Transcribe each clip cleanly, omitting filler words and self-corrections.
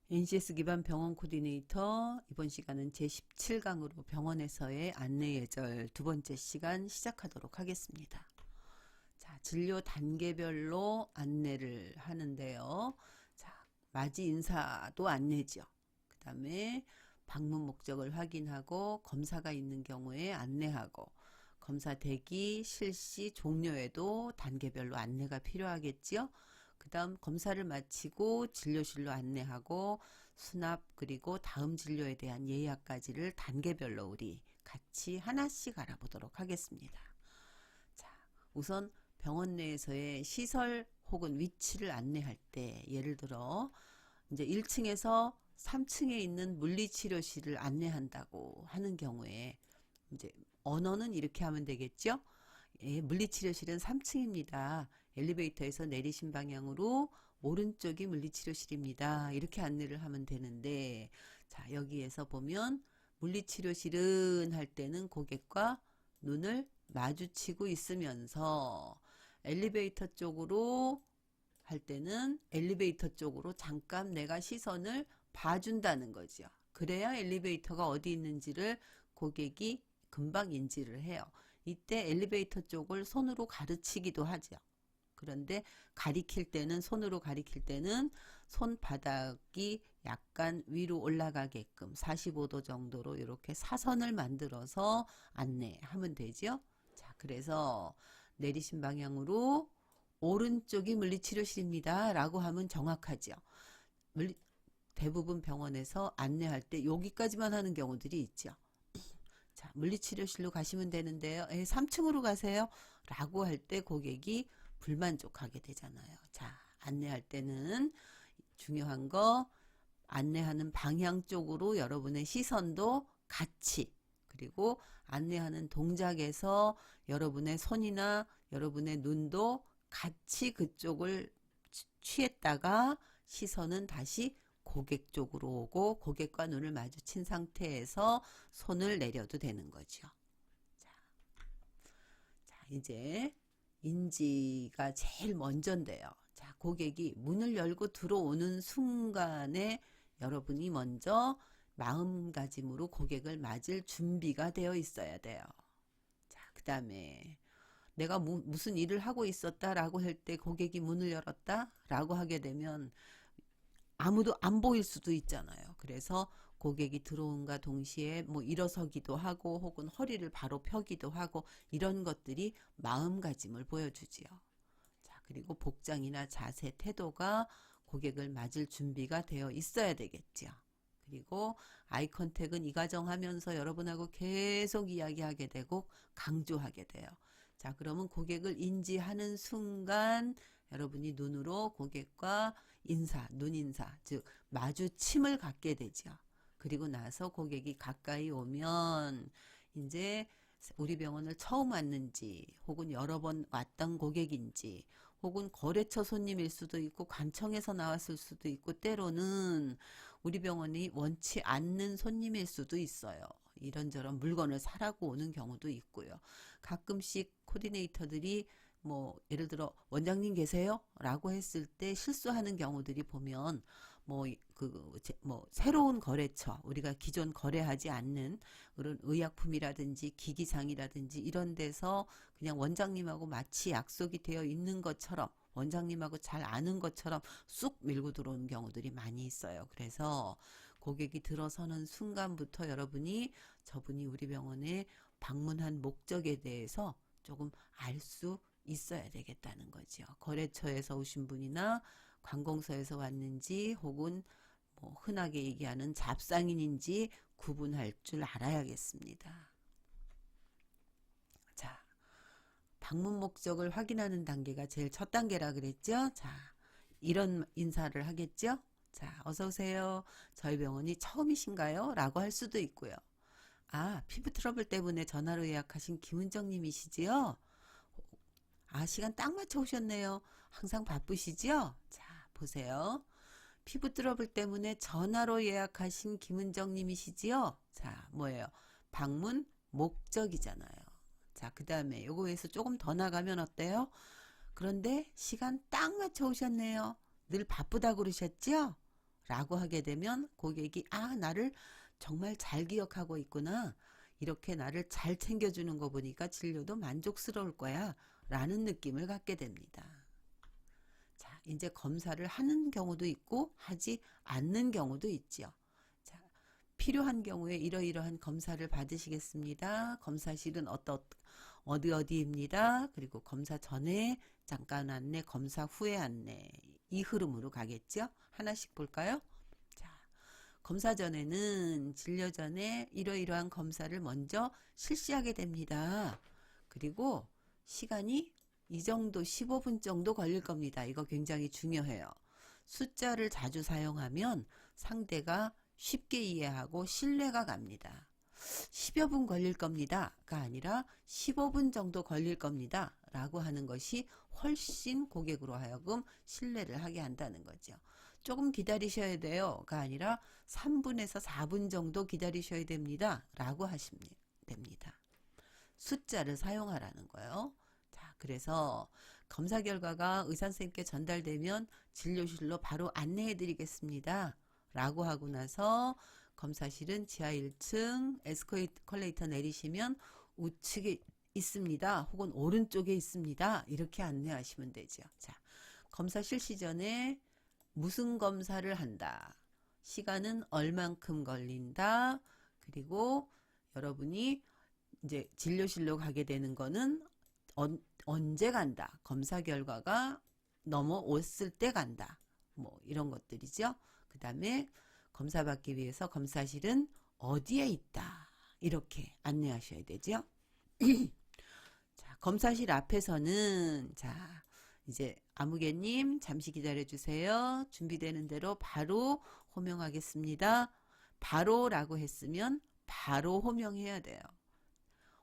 NCS 기반 병원 코디네이터 이번 시간은 제17강으로 병원에서의 안내 예절 두 번째 시간 시작하도록 하겠습니다. 자, 진료 단계별로 안내를 하는데요. 자, 맞이 인사도 안내죠. 그 다음에 방문 목적을 확인하고 검사가 있는 경우에 안내하고 검사 대기, 실시, 종료에도 단계별로 안내가 필요하겠죠. 그 다음 검사를 마치고 진료실로 안내하고 수납 그리고 다음 진료에 대한 예약까지를 단계별로 우리 같이 하나씩 알아보도록 하겠습니다. 자, 우선 병원 내에서의 시설 혹은 위치를 안내할 때 예를 들어 이제 1층에서 3층에 있는 물리치료실을 안내한다고 하는 경우에 이제 언어는 이렇게 하면 되겠죠. 예, 물리치료실은 3층입니다. 엘리베이터에서 내리신 방향으로 오른쪽이 물리치료실입니다. 이렇게 안내를 하면 되는데, 자, 여기에서 보면 물리치료실은 할 때는 고객과 눈을 마주치고 있으면서 엘리베이터 쪽으로 할 때는 엘리베이터 쪽으로 잠깐 내가 시선을 봐준다는 거죠. 그래야 엘리베이터가 어디 있는지를 고객이 금방 인지를 해요. 이때 엘리베이터 쪽을 손으로 가르치기도 하죠. 그런데 가리킬 때는 손으로 가리킬 때는 손바닥이 약간 위로 올라가게끔 45도 정도로 이렇게 사선을 만들어서 안내하면 되죠. 자, 그래서 내리신 방향으로 오른쪽이 물리치료실입니다. 라고 하면 정확하죠. 대부분 병원에서 안내할 때 여기까지만 하는 경우들이 있죠. 자, 물리치료실로 가시면 되는데요. 3층으로 가세요. 라고 할 때 고객이 불만족하게 되잖아요. 자, 안내할 때는 중요한 거 안내하는 방향 쪽으로 여러분의 시선도 같이 그리고 안내하는 동작에서 여러분의 손이나 여러분의 눈도 같이 그쪽을 취했다가 시선은 다시 고객 쪽으로 오고 고객과 눈을 마주친 상태에서 손을 내려도 되는 거죠. 자, 이제 인지가 제일 먼저인데요. 자, 고객이 문을 열고 들어오는 순간에 여러분이 먼저 마음가짐으로 고객을 맞을 준비가 되어 있어야 돼요. 자, 그 다음에 내가 무슨 일을 하고 있었다라고 할 때 고객이 문을 열었다라고 하게 되면 아무도 안 보일 수도 있잖아요. 그래서 고객이 들어온과 동시에 뭐 일어서기도 하고 혹은 허리를 바로 펴기도 하고 이런 것들이 마음가짐을 보여주지요. 자, 그리고 복장이나 자세, 태도가 고객을 맞을 준비가 되어 있어야 되겠죠. 그리고 아이 컨택은 이가정하면서 여러분하고 계속 이야기하게 되고 강조하게 돼요. 자, 그러면 고객을 인지하는 순간 여러분이 눈으로 고객과 인사, 눈인사, 즉 마주침을 갖게 되죠. 그리고 나서 고객이 가까이 오면 이제 우리 병원을 처음 왔는지 혹은 여러 번 왔던 고객인지 혹은 거래처 손님일 수도 있고 관청에서 나왔을 수도 있고 때로는 우리 병원이 원치 않는 손님일 수도 있어요. 이런저런 물건을 사라고 오는 경우도 있고요. 가끔씩 코디네이터들이 뭐 예를 들어 원장님 계세요? 라고 했을 때 실수하는 경우들이 보면 뭐 새로운 거래처 우리가 기존 거래하지 않는 그런 의약품이라든지 기기상이라든지 이런 데서 그냥 원장님하고 마치 약속이 되어 있는 것처럼 원장님하고 잘 아는 것처럼 쑥 밀고 들어오는 경우들이 많이 있어요. 그래서 고객이 들어서는 순간부터 여러분이 저분이 우리 병원에 방문한 목적에 대해서 조금 알 수 있어야 되겠다는 거죠. 거래처에서 오신 분이나 관공서에서 왔는지 혹은 뭐 흔하게 얘기하는 잡상인인지 구분할 줄 알아야겠습니다. 자, 방문 목적을 확인하는 단계가 제일 첫 단계라 그랬죠. 자, 이런 인사를 하겠죠. 자, 어서 오세요. 저희 병원이 처음이신가요? 라고 할 수도 있고요. 아, 피부 트러블 때문에 전화로 예약하신 김은정 님이시지요? 아, 시간 딱 맞춰 오셨네요. 항상 바쁘시죠? 자, 보세요. 피부 트러블 때문에 전화로 예약하신 김은정 님이시지요? 자, 뭐예요? 방문 목적이잖아요. 자, 그 다음에 요거에서 조금 더 나가면 어때요? 그런데 시간 딱 맞춰 오셨네요. 늘 바쁘다고 그러셨죠? 라고 하게 되면 고객이 나를 정말 잘 기억하고 있구나. 이렇게 나를 잘 챙겨주는 거 보니까 진료도 만족스러울 거야. 라는 느낌을 갖게 됩니다. 자, 이제 검사를 하는 경우도 있고 하지 않는 경우도 있죠. 자, 필요한 경우에 이러이러한 검사를 받으시겠습니다. 검사실은 어디입니다. 그리고 검사 전에 잠깐 안내, 검사 후에 안내. 이 흐름으로 가겠죠. 하나씩 볼까요? 자, 검사 전에는 진료 전에 이러이러한 검사를 먼저 실시하게 됩니다. 그리고 시간이 이 정도 15분 정도 걸릴 겁니다. 이거 굉장히 중요해요. 숫자를 자주 사용하면 상대가 쉽게 이해하고 신뢰가 갑니다. 10여 분 걸릴 겁니다가 아니라 15분 정도 걸릴 겁니다 라고 하는 것이 훨씬 고객으로 하여금 신뢰를 하게 한다는 거죠. 조금 기다리셔야 돼요가 아니라 3분에서 4분 정도 기다리셔야 됩니다 라고 하시면 됩니다. 숫자를 사용하라는 거예요. 자, 그래서 검사 결과가 의사선생님께 전달되면 진료실로 바로 안내해 드리겠습니다 라고 하고 나서 검사실은 지하 1층 에스컬레이터 내리시면 우측에 있습니다. 혹은 오른쪽에 있습니다. 이렇게 안내하시면 되죠. 자, 검사 실시 전에 무슨 검사를 한다. 시간은 얼만큼 걸린다. 그리고 여러분이 이제 진료실로 가게 되는 거는 언제 간다. 검사 결과가 넘어왔을 때 간다. 뭐 이런 것들이죠. 그 다음에 검사 받기 위해서 검사실은 어디에 있다. 이렇게 안내하셔야 되죠. 자, 검사실 앞에서는 자, 이제 아무개님 잠시 기다려 주세요. 준비되는 대로 바로 호명하겠습니다. 바로라고 했으면 바로 호명해야 돼요.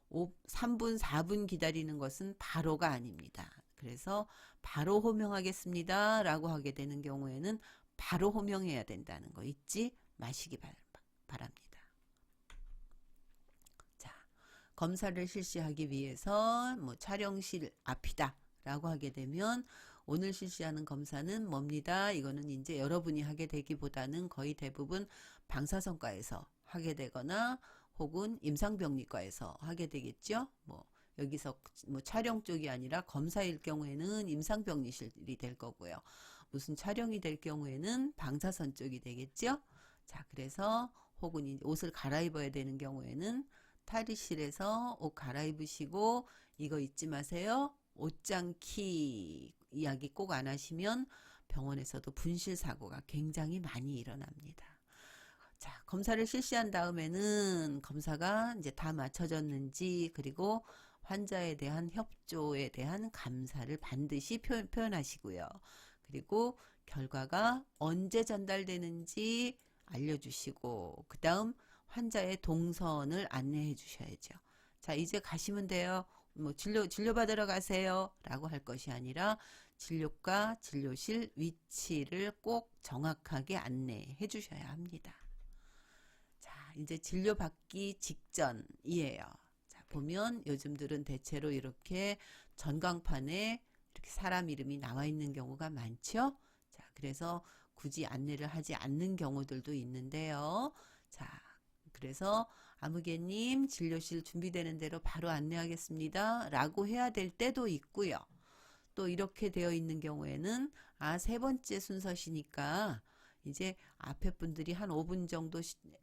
3분, 4분 기다리는 것은 바로가 아닙니다. 그래서 바로 호명하겠습니다. 라고 하게 되는 경우에는 바로 호명해야 된다는 거 잊지 마시기 바랍니다. 자, 검사를 실시하기 위해서 뭐 촬영실 앞이다 라고 하게 되면 오늘 실시하는 검사는 뭡니다. 이거는 이제 여러분이 하게 되기보다는 거의 대부분 방사선과에서 하게 되거나 혹은 임상병리과에서 하게 되겠죠. 뭐 여기서 뭐 촬영 쪽이 아니라 검사일 경우에는 임상병리실이 될 거고요. 무슨 촬영이 될 경우에는 방사선 쪽이 되겠죠. 자, 그래서 혹은 이제 옷을 갈아입어야 되는 경우에는 탈의실에서 옷 갈아입으시고 이거 잊지 마세요. 옷장 키 이야기 꼭 안 하시면 병원에서도 분실 사고가 굉장히 많이 일어납니다. 자, 검사를 실시한 다음에는 검사가 이제 다 맞춰졌는지 그리고 환자에 대한 협조에 대한 감사를 반드시 표현하시고요. 그리고 결과가 언제 전달되는지 알려주시고 그 다음 환자의 동선을 안내해 주셔야죠. 자, 이제 가시면 돼요. 뭐 진료 받으러 가세요 라고 할 것이 아니라 진료과 진료실 위치를 꼭 정확하게 안내해 주셔야 합니다. 자, 이제 진료 받기 직전이에요. 자, 보면 요즘들은 대체로 이렇게 전광판에 이렇게 사람 이름이 나와 있는 경우가 많죠. 자, 그래서 굳이 안내를 하지 않는 경우들도 있는데요. 자, 그래서 아무개님 진료실 준비되는 대로 바로 안내하겠습니다 라고 해야 될 때도 있고요. 또 이렇게 되어 있는 경우에는 세 번째 순서시니까 이제 앞에 분들이 한 5분 정도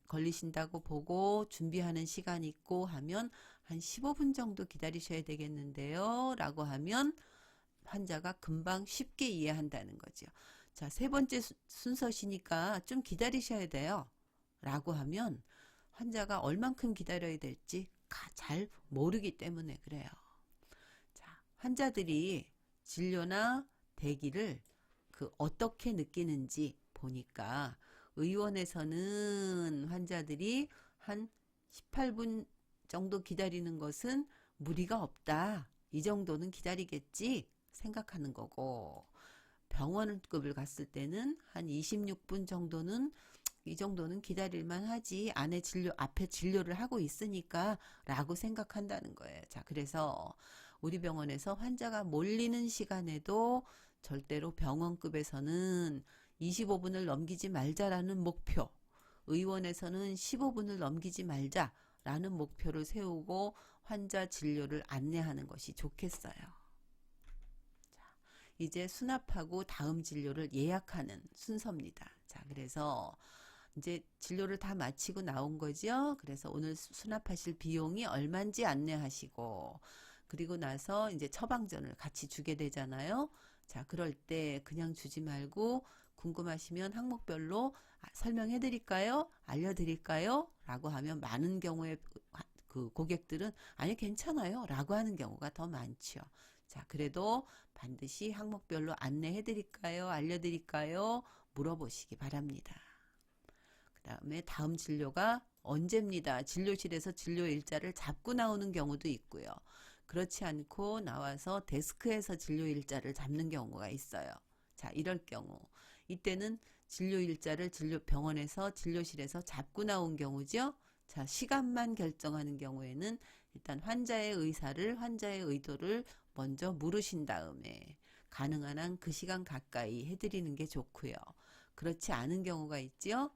걸리신다고 보고 준비하는 시간이 있고 하면 한 15분 정도 기다리셔야 되겠는데요 라고 하면 환자가 금방 쉽게 이해한다는 거죠. 자, 세 번째 순서시니까 좀 기다리셔야 돼요 라고 하면 환자가 얼만큼 기다려야 될지 잘 모르기 때문에 그래요. 자, 환자들이 진료나 대기를 어떻게 느끼는지 보니까 의원에서는 환자들이 한 18분 정도 기다리는 것은 무리가 없다. 이 정도는 기다리겠지 생각하는 거고 병원급을 갔을 때는 한 26분 정도는 이 정도는 기다릴만 하지 앞에 진료를 하고 있으니까 라고 생각한다는 거예요. 자, 그래서 우리 병원에서 환자가 몰리는 시간에도 절대로 병원급에서는 25분을 넘기지 말자라는 목표, 의원에서는 15분을 넘기지 말자라는 목표를 세우고 환자 진료를 안내하는 것이 좋겠어요. 자, 이제 수납하고 다음 진료를 예약하는 순서입니다. 자, 그래서 이제 진료를 다 마치고 나온 거죠. 그래서 오늘 수납하실 비용이 얼마인지 안내하시고, 그리고 나서 이제 처방전을 같이 주게 되잖아요. 자, 그럴 때 그냥 주지 말고 궁금하시면 항목별로 설명해 드릴까요? 알려 드릴까요? 라고 하면 많은 경우에 그 고객들은 아니 괜찮아요 라고 하는 경우가 더 많죠. 자, 그래도 반드시 항목별로 안내해 드릴까요? 알려 드릴까요? 물어보시기 바랍니다. 그 다음에 다음 진료가 언제입니다. 진료실에서 진료 일자를 잡고 나오는 경우도 있고요. 그렇지 않고 나와서 데스크에서 진료 일자를 잡는 경우가 있어요. 자, 이럴 경우 이때는 진료 일자를 병원에서 진료실에서 잡고 나온 경우죠. 자, 시간만 결정하는 경우에는 일단 환자의 의도를 먼저 물으신 다음에 가능한 한 그 시간 가까이 해드리는 게 좋고요. 그렇지 않은 경우가 있죠.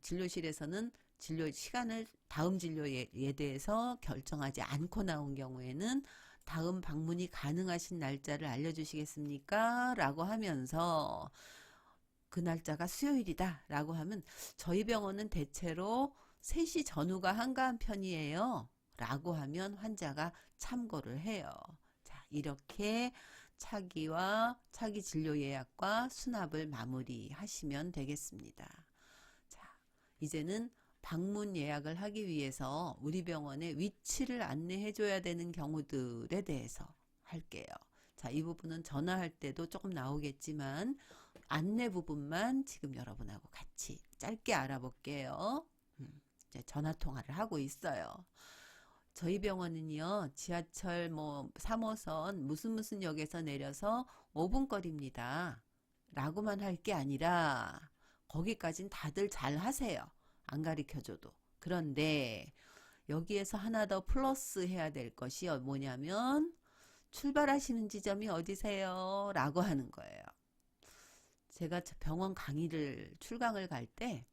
진료실에서는 진료 시간을 다음 진료에 대해서 결정하지 않고 나온 경우에는 다음 방문이 가능하신 날짜를 알려주시겠습니까? 라고 하면서 그 날짜가 수요일이다 라고 하면 저희 병원은 대체로 3시 전후가 한가한 편이에요 라고 하면 환자가 참고를 해요. 자, 이렇게 차기 진료 예약과 수납을 마무리하시면 되겠습니다. 자, 이제는 방문 예약을 하기 위해서 우리 병원의 위치를 안내해 줘야 되는 경우들에 대해서 할게요. 자, 이 부분은 전화할 때도 조금 나오겠지만 안내 부분만 지금 여러분하고 같이 짧게 알아볼게요. 이제 전화 통화를 하고 있어요. 저희 병원은요, 지하철 3호선 무슨 역에서 내려서 5분 거리입니다. 라고만 할 게 아니라 거기까진 다들 잘 하세요. 안 가르쳐줘도. 그런데 여기에서 하나 더 플러스 해야 될 것이 뭐냐면 출발하시는 지점이 어디세요? 라고 하는 거예요. 제가 병원 출강을 갈 때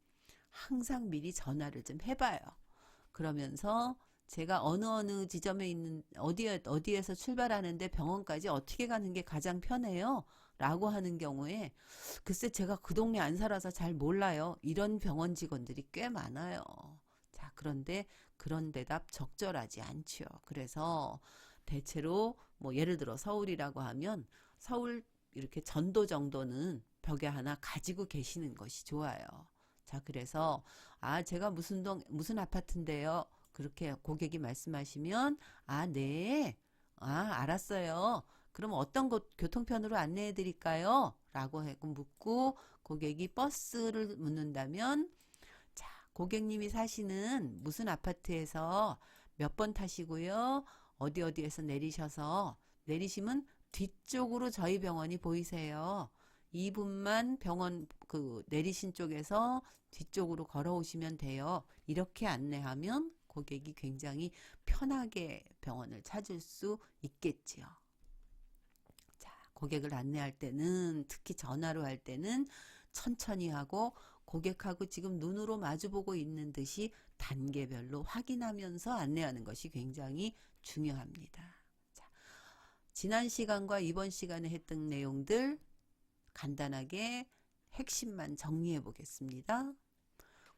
항상 미리 전화를 좀 해봐요. 그러면서 제가 어느 지점에 있는 어디에서 출발하는데 병원까지 어떻게 가는 게 가장 편해요? 라고 하는 경우에 글쎄 제가 그 동네 안 살아서 잘 몰라요. 이런 병원 직원들이 꽤 많아요. 자, 그런데 그런 대답 적절하지 않죠. 그래서 대체로 예를 들어 서울이라고 하면 서울 이렇게 전도 정도는 벽에 하나 가지고 계시는 것이 좋아요. 자, 그래서 제가 무슨 아파트인데요. 그렇게 고객이 말씀하시면 네. 알았어요. 그럼 어떤 교통편으로 안내해 드릴까요? 라고 묻고 고객이 버스를 묻는다면 자, 고객님이 사시는 무슨 아파트에서 몇 번 타시고요. 어디에서 내리시면 뒤쪽으로 저희 병원이 보이세요. 2분만 병원 내리신 쪽에서 뒤쪽으로 걸어오시면 돼요. 이렇게 안내하면 고객이 굉장히 편하게 병원을 찾을 수 있겠지요. 자, 고객을 안내할 때는 특히 전화로 할 때는 천천히 하고 고객하고 지금 눈으로 마주보고 있는 듯이 단계별로 확인하면서 안내하는 것이 굉장히 중요합니다. 자, 지난 시간과 이번 시간에 했던 내용들 간단하게 핵심만 정리해 보겠습니다.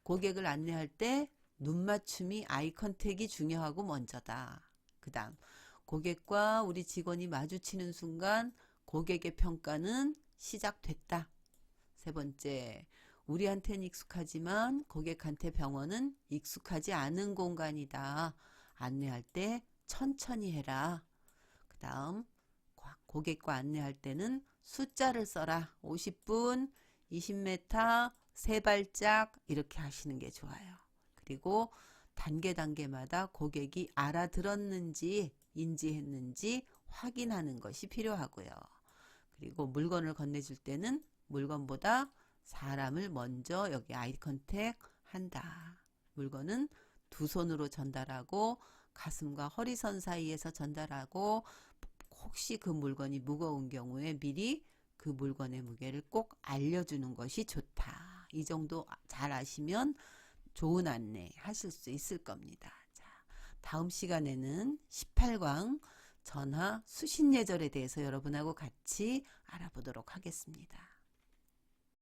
고객을 안내할 때 눈맞춤이 아이 컨택이 중요하고 먼저다. 그 다음 고객과 우리 직원이 마주치는 순간 고객의 평가는 시작됐다. 세 번째, 우리한테는 익숙하지만 고객한테 병원은 익숙하지 않은 공간이다. 안내할 때 천천히 해라. 그 다음 고객과 안내할 때는 숫자를 써라. 50분, 20m, 3발짝 이렇게 하시는 게 좋아요. 그리고 단계마다 고객이 알아들었는지 인지했는지 확인하는 것이 필요하고요. 그리고 물건을 건네줄 때는 물건보다 사람을 먼저 여기 아이 컨택 한다. 물건은 두 손으로 전달하고 가슴과 허리선 사이에서 전달하고 혹시 그 물건이 무거운 경우에 미리 그 물건의 무게를 꼭 알려주는 것이 좋다. 이 정도 잘 아시면 좋은 안내 하실 수 있을 겁니다. 자, 다음 시간에는 18광 전하 수신예절에 대해서 여러분하고 같이 알아보도록 하겠습니다.